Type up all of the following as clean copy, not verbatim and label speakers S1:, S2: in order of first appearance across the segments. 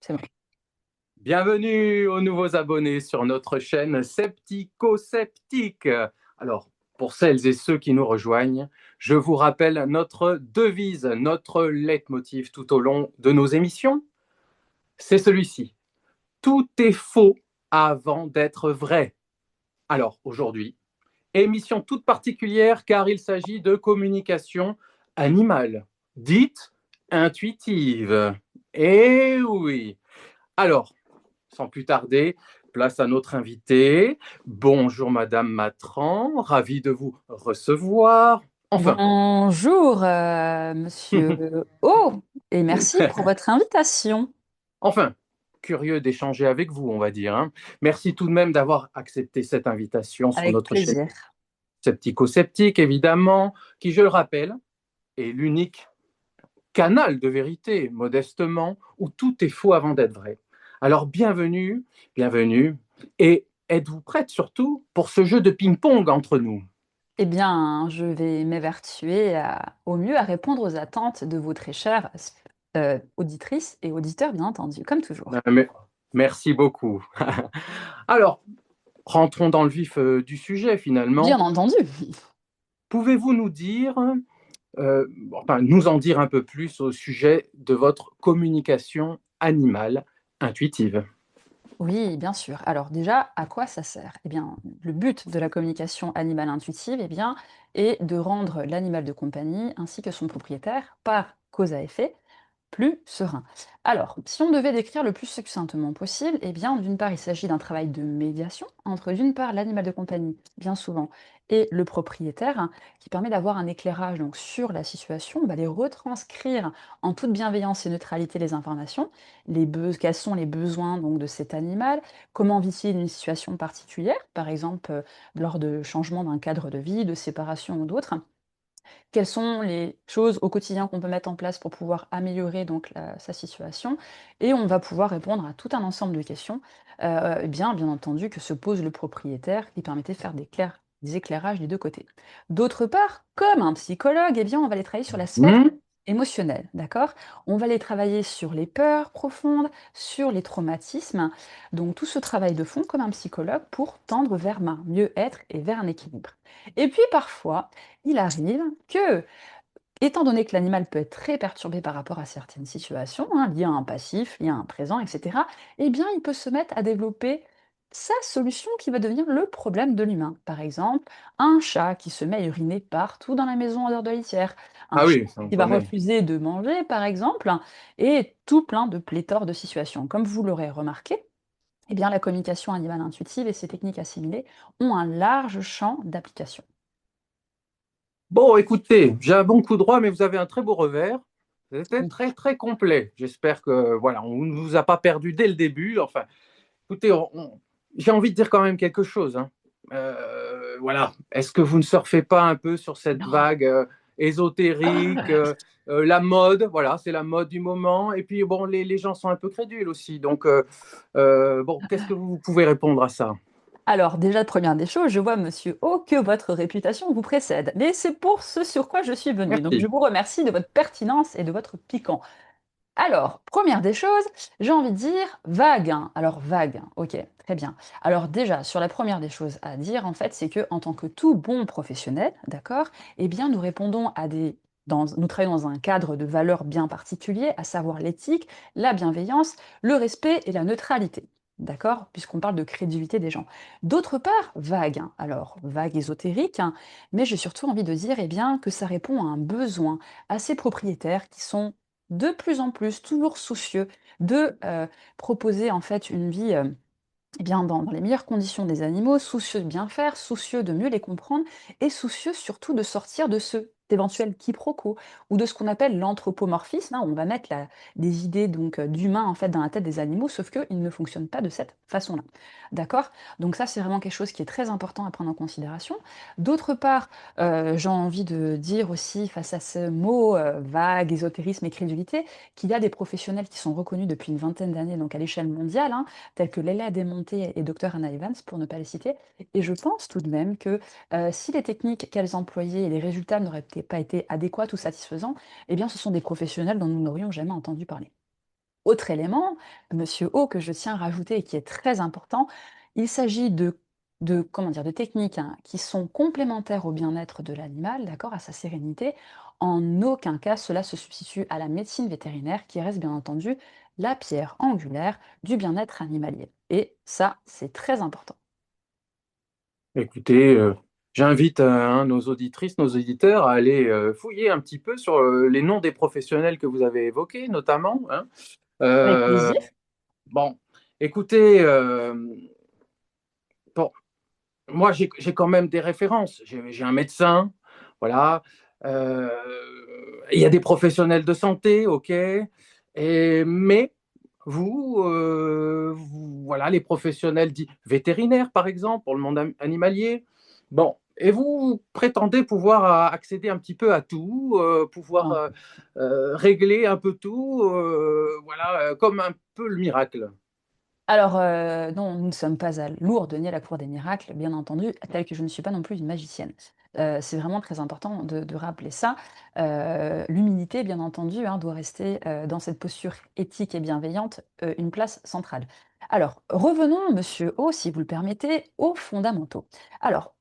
S1: C'est bon.
S2: Bienvenue aux nouveaux abonnés sur notre chaîne Sceptico-Sceptique. Alors, pour celles et ceux qui nous rejoignent, je vous rappelle notre devise, notre leitmotiv tout au long de nos émissions. C'est celui-ci. Tout est faux avant d'être vrai. Alors, aujourd'hui, émission toute particulière car il s'agit de communication animale, dite intuitive. Eh oui. Alors, sans plus tarder, place à notre invité. Bonjour Madame Matran, ravi de vous recevoir. Enfin,
S1: Bonjour, monsieur O, et merci pour votre invitation.
S2: enfin, curieux d'échanger avec vous, on va dire, hein. Merci tout de même d'avoir accepté cette invitation sur
S1: Avec
S2: notre chaîne
S1: plaisir.
S2: Sceptico-Sceptique, évidemment, qui, je le rappelle, est l'unique canal de vérité, modestement, où tout est faux avant d'être vrai. Alors, bienvenue, bienvenue, et êtes-vous prête surtout pour ce jeu de ping-pong entre nous?
S1: Eh bien, je vais m'évertuer au mieux à répondre aux attentes de vos très chères auditrices et auditeurs, bien entendu, comme toujours.
S2: Mais- Merci beaucoup. Alors, rentrons dans le vif du sujet
S1: Bien
S2: finalement.
S1: entendu.
S2: Pouvez-vous nous dire, enfin, nous en dire un peu plus au sujet de votre communication animale intuitive?
S1: Oui, bien sûr. Alors déjà, à quoi ça sert? Eh bien, le but de la communication animale intuitive, eh bien, est de rendre l'animal de compagnie ainsi que son propriétaire, par cause à effet, plus serein. Alors, si on devait décrire le plus succinctement possible, eh bien, d'une part, il s'agit d'un travail de médiation entre, d'une part, l'animal de compagnie, bien souvent, et le propriétaire, qui permet d'avoir un éclairage donc, sur la situation. On va les retranscrire en toute bienveillance et neutralité les informations, quels sont les besoins donc, de cet animal, comment vit-il une situation particulière, par exemple lors de changement d'un cadre de vie, de séparation ou d'autres. Quelles sont les choses au quotidien qu'on peut mettre en place pour pouvoir améliorer donc sa situation? Et on va pouvoir répondre à tout un ensemble de questions, bien entendu, que se pose le propriétaire, qui permettait de faire des éclairages des deux côtés. D'autre part, comme un psychologue, eh bien, on va aller travailler sur l'aspect
S2: Hmm.
S1: émotionnel, d'accord? On va aller travailler sur les peurs profondes, sur les traumatismes. Donc tout ce travail de fond, comme un psychologue, pour tendre vers un mieux-être et vers un équilibre. Et puis parfois, il arrive que, étant donné que l'animal peut être très perturbé par rapport à certaines situations, liées à un passif, liées à un présent, etc., eh bien, il peut se mettre à développer sa solution qui va devenir le problème de l'humain. Par exemple, un chat qui se met à uriner partout dans la maison en dehors de la litière, un
S2: Ah
S1: chien
S2: oui, ça on
S1: qui va
S2: connaît.
S1: refuser de manger, par exemple, et tout plein de pléthores de situations. Comme vous l'aurez remarqué, eh bien, la communication animale intuitive et ses techniques assimilées ont un large champ d'application.
S2: Bon, écoutez, j'ai un bon coup droit, mais vous avez un très beau revers. C'était très, très complet. J'espère que, voilà, on ne vous a pas perdu dès le début. Enfin, écoutez, j'ai envie de dire quand même quelque chose, hein. Voilà. Est-ce que vous ne surfez pas un peu sur cette
S1: Non.
S2: vague ésotérique, la mode, voilà, c'est la mode du moment. Et puis, bon, les gens sont un peu crédules aussi. Donc, bon, qu'est-ce que vous pouvez répondre à ça?
S1: Alors, déjà, première des choses, je vois, monsieur O, que votre réputation vous précède. Mais c'est pour ce sur quoi je suis venue. Donc, je
S2: Merci.
S1: vous remercie de votre pertinence et de votre piquant. Alors, première des choses, j'ai envie de dire vague, hein. Alors, vague, hein. Ok, très bien. Alors, déjà, sur la première des choses à dire, en fait, c'est que en tant que tout bon professionnel, d'accord, eh bien, nous répondons à nous travaillons dans un cadre de valeurs bien particulier, à savoir l'éthique, la bienveillance, le respect et la neutralité. D'accord? Puisqu'on parle de crédulité des gens. D'autre part, vague, hein. Alors, vague ésotérique, hein, mais j'ai surtout envie de dire eh bien, que ça répond à un besoin à ces propriétaires qui sont de plus en plus toujours soucieux de proposer en fait une vie eh bien, dans les meilleures conditions des animaux, soucieux de bien faire, soucieux de mieux les comprendre et soucieux surtout de sortir de ce éventuel quiproquo ou de ce qu'on appelle l'anthropomorphisme, hein, où on va mettre des idées donc d'humains en fait dans la tête des animaux, sauf qu'ils ne fonctionnent pas de cette façon-là. D'accord? Donc ça, c'est vraiment quelque chose qui est très important à prendre en considération. D'autre part, j'ai envie de dire aussi, face à ce mot vague, ésotérisme et crédulité, qu'il y a des professionnels qui sont reconnus depuis une vingtaine d'années, donc à l'échelle mondiale, hein, tels que Leila Desmonté et Dr Anna Evans, pour ne pas les citer. Et je pense tout de même que si les techniques qu'elles employaient et les résultats n'auraient peut-être pas été adéquats ou satisfaisants, eh bien ce sont des professionnels dont nous n'aurions jamais entendu parler. Autre élément, monsieur O, que je tiens à rajouter et qui est très important, il s'agit de comment dire? De techniques, hein, qui sont complémentaires au bien-être de l'animal, d'accord? À sa sérénité. En aucun cas, cela se substitue à la médecine vétérinaire qui reste bien entendu la pierre angulaire du bien-être animalier et ça, c'est très important.
S2: Écoutez, j'invite nos auditrices, nos auditeurs à aller fouiller un petit peu sur les noms des professionnels que vous avez évoqués, notamment, hein.
S1: Avec
S2: Euh,
S1: plaisir.
S2: bon, écoutez, bon, moi j'ai quand même des références. J'ai un médecin, voilà. Euh, Il y a des professionnels de santé, ok. Mais voilà, les professionnels dits vétérinaires, par exemple, pour le monde animalier. Bon, et vous prétendez pouvoir accéder un petit peu à tout, pouvoir
S1: Non.
S2: régler un peu tout, voilà, comme un peu le miracle.
S1: Alors, non, nous ne sommes pas à Lourdes ni à la cour des miracles, bien entendu, tel que je ne suis pas non plus une magicienne. C'est vraiment très important de rappeler ça. L'humilité, bien entendu, hein, doit rester, dans cette posture éthique et bienveillante, une place centrale. Alors, revenons, monsieur O, si vous le permettez, aux fondamentaux. Alors,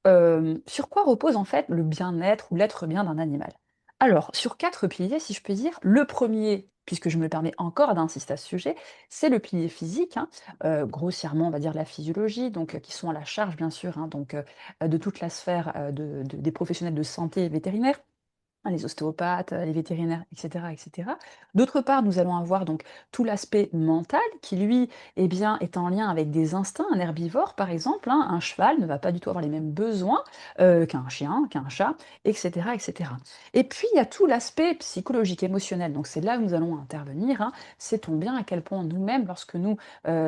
S1: sur quoi repose en fait le bien-être ou l'être bien d'un animal? Alors, sur 4 piliers, si je puis dire. Le premier, puisque je me permets encore d'insister à ce sujet, c'est le pilier physique, hein, grossièrement, on va dire la physiologie, donc qui sont à la charge bien sûr, hein, donc de toute la sphère, des professionnels de santé vétérinaires, hein, les ostéopathes, les vétérinaires, et cetera, et cetera. D'autre part, nous allons avoir donc tout l'aspect mental qui lui, eh bien, est en lien avec des instincts. Un herbivore, par exemple, hein, un cheval ne va pas du tout avoir les mêmes besoins, qu'un chien, qu'un chat, et cetera, et cetera. Et puis il y a tout l'aspect psychologique, émotionnel, donc c'est là où nous allons intervenir, hein. Sait-on bien à quel point nous-mêmes, lorsque nous,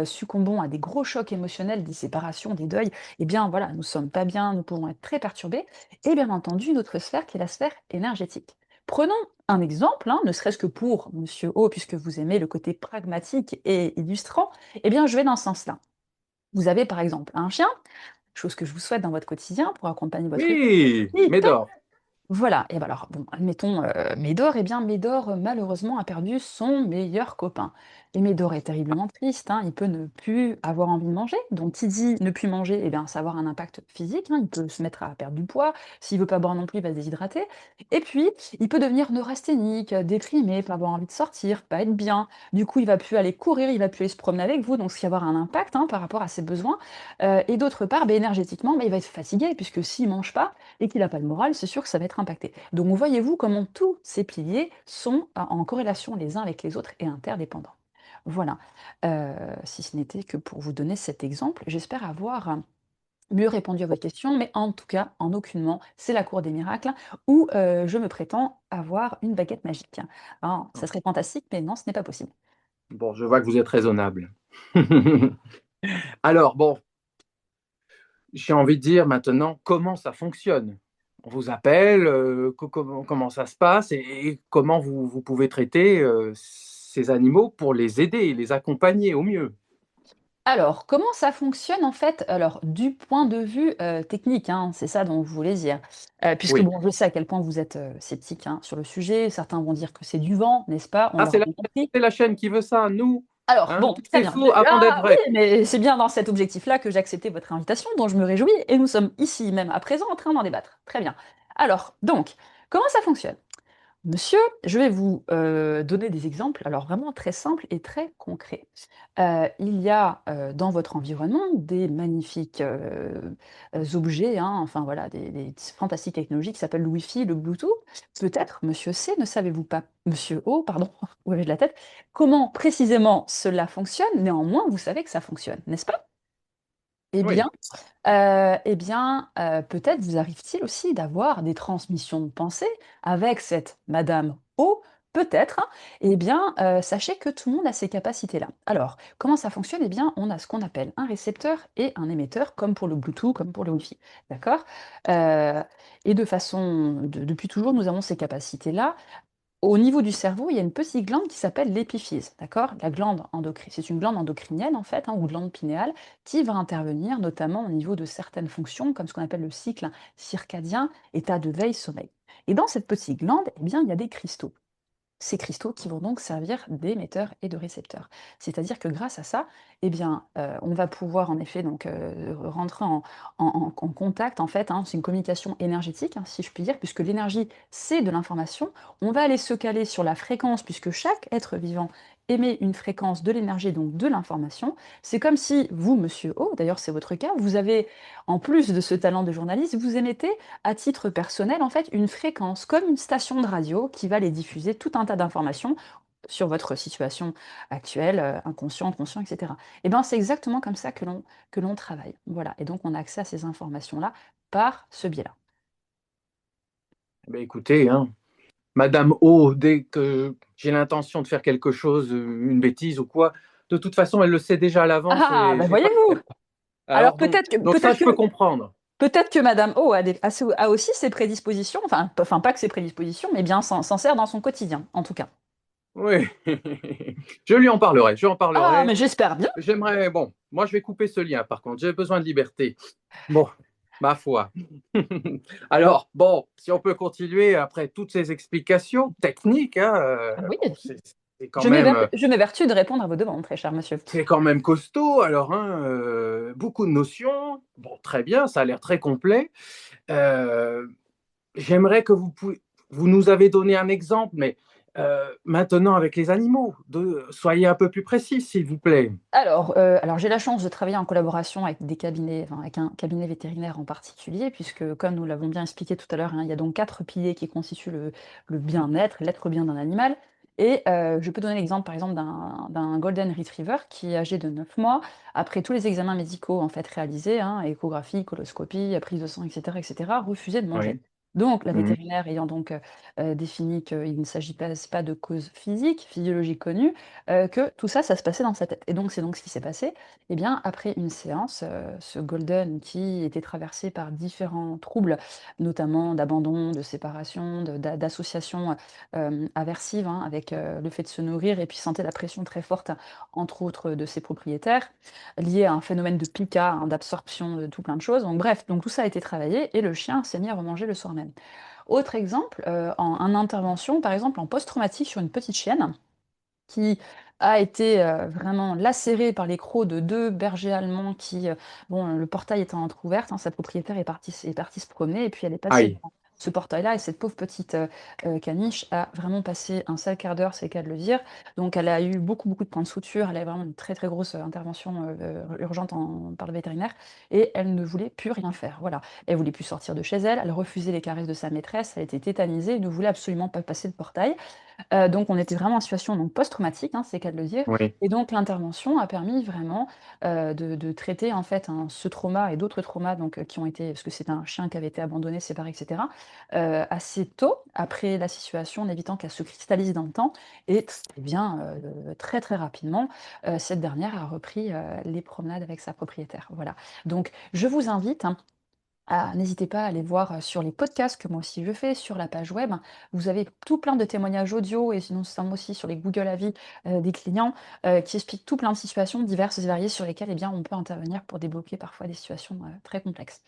S1: succombons à des gros chocs émotionnels, des séparations, des deuils, eh bien voilà, nous sommes pas bien, nous pouvons être très perturbés et bien entendu une autre sphère qui est la sphère énergétique. Prenons un exemple, hein, ne serait-ce que pour Monsieur O, puisque vous aimez le côté pragmatique et illustrant, eh bien je vais dans ce sens-là. Vous avez par exemple un chien, chose que je vous souhaite dans votre quotidien pour accompagner votre chien.
S2: Oui,
S1: Oui,
S2: Médor.
S1: voilà, et bah, alors bon, admettons, Médor, eh bien Médor, malheureusement a perdu son meilleur copain. Et Médor est terriblement triste, hein, il peut ne plus avoir envie de manger, donc qui dit ne plus manger, eh bien ça va avoir un impact physique, hein, il peut se mettre à perdre du poids, s'il veut pas boire non plus, il va se déshydrater. Et puis, il peut devenir neurasthénique, déprimé, pas avoir envie de sortir, pas être bien. Du coup, il va plus aller courir, il va plus aller se promener avec vous, donc ce qui va avoir un impact, hein, par rapport à ses besoins. Et d'autre part, beh, énergétiquement, bah, il va être fatigué puisque s'il mange pas, et qu'il n'a pas le moral, c'est sûr que ça va être impacté. Donc voyez-vous comment tous ces piliers sont en corrélation les uns avec les autres et interdépendants. Voilà. Si ce n'était que pour vous donner cet exemple, j'espère avoir mieux répondu à votre question, mais en tout cas, en aucunement, c'est la cour des miracles où je me prétends avoir une baguette magique. Alors, ça serait fantastique, mais non, ce n'est pas possible.
S2: Bon, je vois que vous êtes raisonnable. Alors, bon, j'ai envie de dire maintenant comment ça fonctionne. On vous appelle, comment ça se passe et comment vous pouvez traiter ces animaux pour les aider, les accompagner au mieux.
S1: Alors, comment ça fonctionne en fait? Alors, du point de vue, technique, hein, c'est ça dont vous voulez dire. Puisque
S2: Oui.
S1: bon, je sais à quel point vous êtes, sceptique, hein, sur le sujet. Certains vont dire que c'est du vent, n'est-ce pas? On
S2: Ah,
S1: l'aura bien compris.
S2: c'est la chaîne qui veut ça, nous.
S1: Alors
S2: Hein,
S1: bon,
S2: tout
S1: très
S2: est
S1: bien.
S2: faux avant d'être
S1: Oui,
S2: vrai.
S1: mais c'est bien dans cet objectif-là que j'ai accepté votre invitation, dont je me réjouis et nous sommes ici même à présent en train d'en débattre. Très bien. Alors donc, comment ça fonctionne? Monsieur, je vais vous, donner des exemples, alors vraiment très simples et très concrets. Il y a, dans votre environnement des magnifiques, objets, hein, enfin voilà, des fantastiques technologies qui s'appellent le Wi-Fi, le Bluetooth. Peut-être, monsieur C, ne savez-vous pas monsieur O, pardon, vous avez de la tête, comment précisément cela fonctionne? Néanmoins, vous savez que ça fonctionne, n'est-ce pas? Eh
S2: Oui,
S1: bien, peut-être vous arrive-t-il aussi d'avoir des transmissions de pensée avec cette madame O, peut-être, hein. Eh bien, sachez que tout le monde a ces capacités-là. Alors, comment ça fonctionne? Eh bien, on a ce qu'on appelle un récepteur et un émetteur, comme pour le Bluetooth, comme pour le Wi-Fi, d'accord? Heu et de façon depuis toujours, nous avons ces capacités-là. Au niveau du cerveau, il y a une petite glande qui s'appelle l'épiphyse, d'accord? La glande endocrinienne, c'est une glande endocrinienne en fait, hein, ou glande pinéale, qui va intervenir notamment au niveau de certaines fonctions, comme ce qu'on appelle le cycle circadien, état de veille, sommeil. Et dans cette petite glande, eh bien, il y a des cristaux. ces cristaux qui vont donc servir d'émetteurs et de récepteurs. C'est-à-dire que grâce à ça, eh bien, on va pouvoir en effet donc, rentrer en contact en fait, hein, c'est une communication énergétique, hein, si je puis dire, puisque l'énergie, c'est de l'information. On va aller se caler sur la fréquence puisque chaque être vivant émet une fréquence de l'énergie, donc de l'information. C'est comme si vous, monsieur O, d'ailleurs c'est votre cas, vous avez, en plus de ce talent de journaliste, vous émettez à titre personnel, en fait, une fréquence, comme une station de radio qui va les diffuser tout un tas d'informations sur votre situation actuelle, inconscient, conscient, et cetera. Et ben, c'est exactement comme ça que l'on travaille. Voilà, et donc on a accès à ces informations-là par ce biais-là.
S2: Eh bien, écoutez, hein, Madame O, dès que j'ai l'intention de faire quelque chose, une bêtise ou quoi, de toute façon, elle le sait déjà à l'avance
S1: Ah!
S2: et
S1: Bah,
S2: j'ai pas.
S1: voyez-vous? Alors
S2: Alors donc ça, je peux comprendre.
S1: peut-être que madame O a aussi ses prédispositions, enfin pas que ses prédispositions, mais bien s'en sert dans son quotidien, en tout cas.
S2: Oui, je lui en parlerai. Je lui en
S1: Ah,
S2: parlerai.
S1: mais j'espère bien!
S2: J'aimerais. Bon, moi, je vais couper ce lien. Par contre, j'ai besoin de liberté. Bon, ma foi. Alors, bon, si on peut continuer après toutes ces explications techniques, hein,
S1: Ah oui,
S2: bon, c'est quand même.
S1: je m'évertue de répondre à vos demandes, très cher monsieur.
S2: C'est quand même costaud, alors, hein, beaucoup de notions. Bon, très bien, ça a l'air très complet. Euh, J'aimerais que vous nous avez donné un exemple, mais maintenant avec les animaux, soyez un peu plus précis, s'il vous plaît.
S1: Alors j'ai la chance de travailler en collaboration avec des cabinets, enfin avec un cabinet vétérinaire en particulier, puisque comme nous l'avons bien expliqué tout à l'heure, hein, il y a donc 4 piliers qui constituent le bien-être, l'être bien d'un animal. Et je peux donner l'exemple par exemple d'un golden retriever qui est âgé de 9 mois. Après tous les examens médicaux en fait réalisés, hein, échographie, coloscopie, prise de sang, et cetera, refusait de manger.
S2: Oui.
S1: Donc la
S2: Mhm.
S1: vétérinaire ayant donc défini qu'il ne s'agit pas de cause physique, physiologique connue, que tout ça, ça se passait dans sa tête. Et donc c'est donc ce qui s'est passé. Eh bien, après une séance, ce golden qui était traversé par différents troubles, notamment d'abandon, de séparation, d'associations, aversives, hein, avec, le fait de se nourrir et puis sentait la pression très forte, entre autres, de ses propriétaires, liée à un phénomène de pica, hein, d'absorption de tout plein de choses. Donc bref, donc tout ça a été travaillé et le chien s'est mis à remanger le soir même. Autre exemple, en intervention, par exemple, en post-traumatique sur une petite chienne qui a été, vraiment lacérée par les crocs de 2 bergers allemands qui, bon, le portail étant entrouvert, hein, sa propriétaire est partie se promener et puis elle est passée
S2: Aïe.
S1: devant ce portail-là et cette pauvre petite, caniche a vraiment passé un sale quart d'heure, c'est le cas de le dire. Donc elle a eu beaucoup, beaucoup de points de suture, elle a eu vraiment une très, très grosse, intervention, urgente par le vétérinaire et elle ne voulait plus rien faire, voilà. Elle voulait plus sortir de chez elle, elle refusait les caresses de sa maîtresse, elle était tétanisée, elle ne voulait absolument pas passer le portail. Donc on était vraiment en situation donc post-traumatique, hein, c'est le cas de le dire
S2: Oui.
S1: et donc l'intervention a permis vraiment, de traiter en fait, hein, ce trauma et d'autres traumas donc, qui ont été parce que c'est un chien qui avait été abandonné, séparé et cetera, assez tôt après la situation en évitant qu'elle se cristallise dans le temps et eh bien, très, très rapidement, cette dernière a repris, les promenades avec sa propriétaire. Voilà. Donc je vous invite, hein, n'hésitez pas à aller voir, sur les podcasts que moi aussi je fais, sur la page web. Vous avez tout plein de témoignages audio et sinon nous aussi sur les Google Avis, des clients, qui expliquent tout plein de situations diverses et variées sur lesquelles, eh bien, on peut intervenir pour débloquer parfois des situations, très complexes.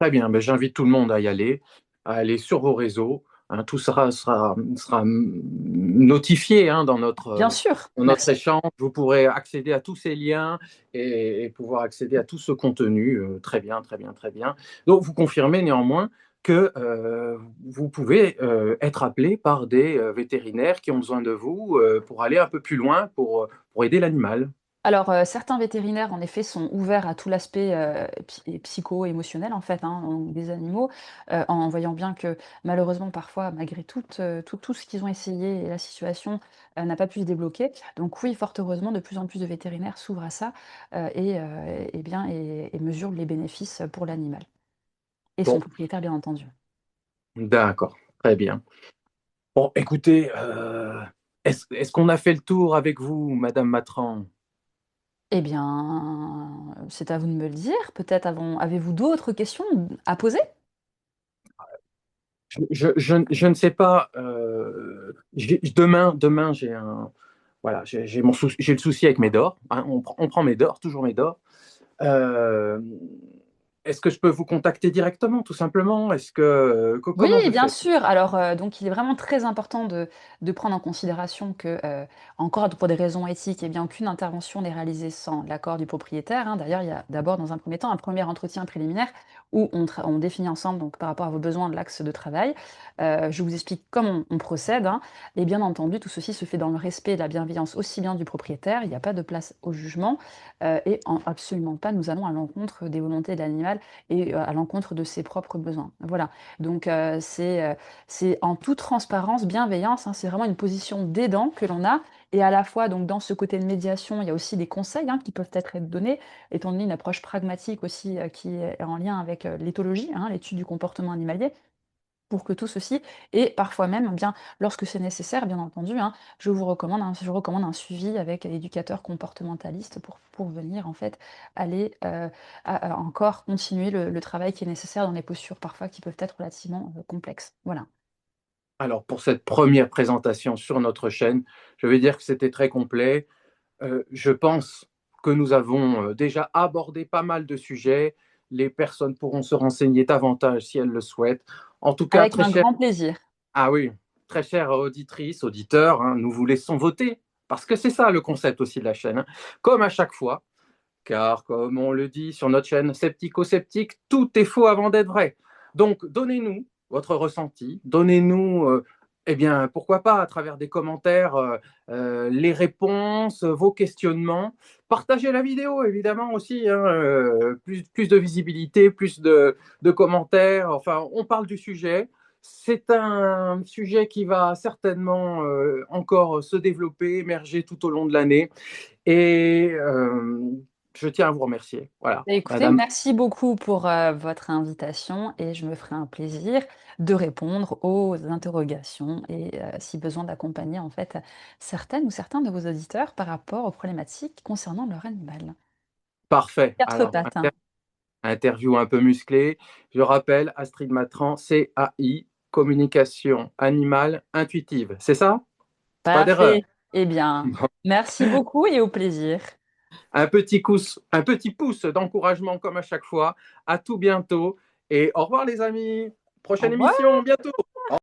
S2: Très bien, ben, j'invite tout le monde à aller sur vos réseaux, hein, tout sera notifié, hein,
S1: Bien sûr,
S2: dans notre
S1: merci.
S2: échange. Vous pourrez accéder à tous ces liens et pouvoir accéder à tout ce contenu. Très bien, très bien, très bien. Donc, vous confirmez néanmoins que vous pouvez être appelé par des vétérinaires qui ont besoin de vous pour aller un peu plus loin, pour aider l'animal.
S1: Alors, certains vétérinaires, en effet, sont ouverts à tout l'aspect, psycho-émotionnel, en fait, hein, donc des animaux, en voyant bien que malheureusement, parfois, malgré tout ce qu'ils ont essayé et la situation, n'a pas pu se débloquer. Donc oui, fort heureusement, de plus en plus de vétérinaires s'ouvrent à ça, et bien et mesurent les bénéfices pour l'animal et son
S2: Bon,
S1: propriétaire, bien entendu.
S2: d'accord, très bien. Bon, écoutez, est-ce qu'on a fait le tour avec vous, Madame Matran?
S1: Eh bien, c'est à vous de me le dire. Peut-être avez-vous d'autres questions à poser?
S2: Je ne sais pas. Demain, voilà, j'ai le souci avec Médor, hein, on prend Médor, toujours Médor. Euh, est-ce que je peux vous contacter directement, tout simplement?
S1: Oui,
S2: Comment je
S1: bien
S2: fais?
S1: sûr. Alors, donc il est vraiment très important de prendre en considération que, encore pour des raisons éthiques, eh bien, aucune intervention n'est réalisée sans l'accord du propriétaire, hein. D'ailleurs, il y a d'abord, dans un premier temps, un premier entretien préliminaire où on définit ensemble, donc par rapport à vos besoins, de l'axe de travail. Je vous explique comment on procède, hein, et bien entendu, tout ceci se fait dans le respect et la bienveillance aussi bien du propriétaire, il n'y a pas de place au jugement, et absolument pas, nous allons à l'encontre des volontés de l'animal et à l'encontre de ses propres besoins. Voilà. Donc c'est en toute transparence, bienveillance, hein, c'est vraiment une position d'aidant que l'on a et à la fois donc dans ce côté de médiation, il y a aussi des conseils, hein, qui peuvent être donnés, étant donné une approche pragmatique aussi, qui est en lien avec, l'éthologie, hein, l'étude du comportement animalier. Pour que tout ceci et parfois même, eh bien, lorsque c'est nécessaire, bien entendu, hein, je recommande un suivi avec l'éducateur comportementaliste pour venir en fait aller, à encore continuer le travail qui est nécessaire dans les postures parfois qui peuvent être relativement, complexes. Voilà.
S2: Alors, pour cette première présentation sur notre chaîne, je vais dire que c'était très complet. Je pense que nous avons déjà abordé pas mal de sujets. Les personnes pourront se renseigner davantage si elles le souhaitent. En tout cas,
S1: Avec
S2: très
S1: un
S2: cher,
S1: grand plaisir.
S2: ah oui, très chère auditrice, auditeur, hein, nous vous laissons voter parce que c'est ça le concept aussi de la chaîne, hein. Comme à chaque fois, car comme on le dit sur notre chaîne Sceptico-Sceptique, tout est faux avant d'être vrai. Donc, donnez-nous votre ressenti, donnez-nous, eh bien, pourquoi pas, à travers des commentaires, les réponses, vos questionnements. Partagez la vidéo, évidemment, aussi, hein, plus de visibilité, de commentaires. Enfin, on parle du sujet. C'est un sujet qui va certainement encore se développer, émerger tout au long de l'année. Et je tiens à vous remercier. Voilà,
S1: Bah, écoutez,
S2: madame.
S1: merci beaucoup pour, votre invitation et je me ferai un plaisir de répondre aux interrogations et si besoin d'accompagner en fait certaines ou certains de vos auditeurs par rapport aux problématiques concernant leur animal.
S2: Parfait.
S1: Quatre
S2: Alors,
S1: pattes, hein.
S2: interview un peu musclée. Je rappelle, Astrid Matran, CAI, communication animale intuitive. C'est ça? Pas d'erreur.
S1: Parfait. Eh bien, merci beaucoup et au plaisir.
S2: Un petit pouce d'encouragement comme à chaque fois. À tout bientôt. Et au revoir les amis.
S1: Au
S2: Prochaine
S1: revoir.
S2: émission, bientôt.